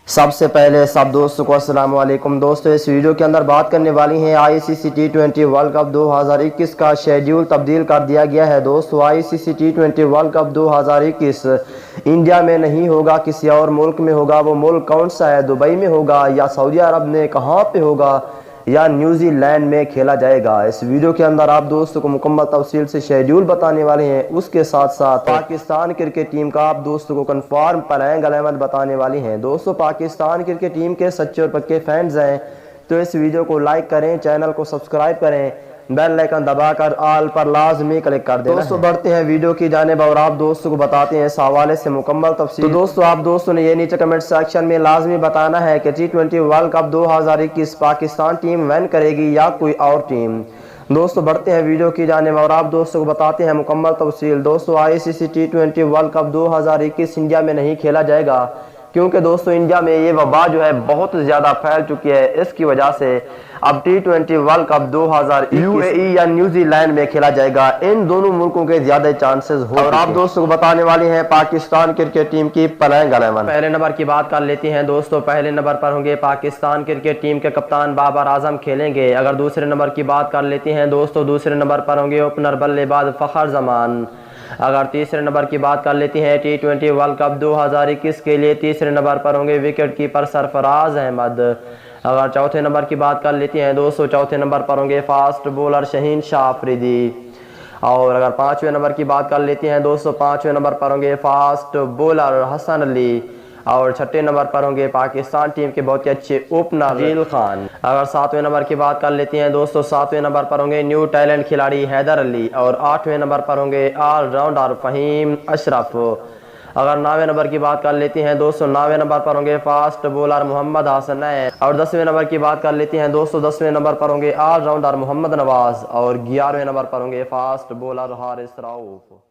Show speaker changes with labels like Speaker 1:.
Speaker 1: सबसे पहले सब दोस्तों को अस्सलाम वालेकुम। दोस्तों, इस वीडियो के अंदर बात करने वाली हैं आईसीसी T20 वर्ल्ड कप 2021 का शेड्यूल तब्दील कर दिया गया है। दोस्तों, ICC T20 world cup 2021 India में नहीं होगा, किसी और मुल्क में होगा। वो मुल्क कौन सा है? दुबई में होगा या सऊदी अरब में? कहाँ पे होगा? या न्यूजीलैंड में खेला जाएगा। इस वीडियो के अंदर आप दोस्तों को मुकम्मल तफसील से शेड्यूल बताने वाले हैं। उसके साथ साथ पाकिस्तान क्रिकेट टीम का आप दोस्तों को कन्फर्म प्लेइंग 11 बताने वाली हैं। दोस्तों, पाकिस्तान क्रिकेट टीम के सच्चे और पक्के फैंस हैं तो इस वीडियो को लाइक करें, चैनल को सब्सक्राइब करें, बेल आइकन दबाकर ऑल पर लाजमी क्लिक कर दें। दोस्तों, बढ़ते हैं वीडियो की जानिब और आप दोस्तों को बताते हैं इस हवाले से मुकम्मल तफसील। तो दोस्तों, आप दोस्तों ने ये नीचे कमेंट सेक्शन में लाजमी बताना है कि T20 world cup 2021 Pakistan team win करेगी या कोई और टीम। दोस्तों, बढ़ते हैं वीडियो की जानिब और आप दोस्तों को बताते हैं मुकम्मल तफसील। दोस्तों, ICC T20 world cup 2021 India में नहीं खेला जाएगा क्योंकि दोस्तों इंडिया में ये वबा जो है बहुत ज़्यादा फैल चुकी है। इसकी वजह से अब T20 वर्ल्ड कप 2021 यूएई या न्यूजीलैंड में खेला जाएगा। इन दोनों मुल्कों के ज़्यादा चांसेस हो। और आप दोस्तों को बताने वाले हैं पाकिस्तान क्रिकेट टीम की प्लेइंग 11। पहले नंबर की बात कर लेते हैं। दोस्तों, पहले नंबर पर होंगे पाकिस्तान क्रिकेट टीम के कप्तान बाबर आजम खेलेंगे। अगर दूसरे नंबर की बात कर लेते हैं दोस्तों, दूसरे नंबर पर होंगे ओपनर बल्लेबाज फ़खर जमान। अगर तीसरे नंबर की बात कर लेते हैं T20 वर्ल्ड कप 2021 के लिए तीसरे नंबर पर होंगे विकेट कीपर सरफराज अहमद। अगर चौथे नंबर की बात कर लेते हैं दोस्तों, चौथे नंबर पर होंगे फास्ट बॉलर शहीन शाह अफरीदी। और अगर पाँचवें नंबर की बात कर लेते हैं दोस्तों, पाँचवें नंबर पर होंगे फास्ट बॉलर हसन अली। और छठे नंबर पर होंगे पाकिस्तान टीम के बहुत ही अच्छे ओपनर रील खान। अगर सातवें नंबर की बात कर लेते हैं दोस्तों, सातवें नंबर पर होंगे न्यू टैलेंट खिलाड़ी हैदर अली। और आठवें नंबर पर होंगे ऑलराउंडर फहीम अशरफ। अगर 9वें नंबर की बात कर लेते हैं दोस्तों, 9वें नंबर पर होंगे फास्ट बॉलर मोहम्मद हसन। और 10वें नंबर की बात कर लेते हैं दोस्तों, 10वें नंबर पर होंगे ऑलराउंडर मोहम्मद नवाज। और 11वें नंबर पर होंगे फास्ट बॉलर हारिस राउफ।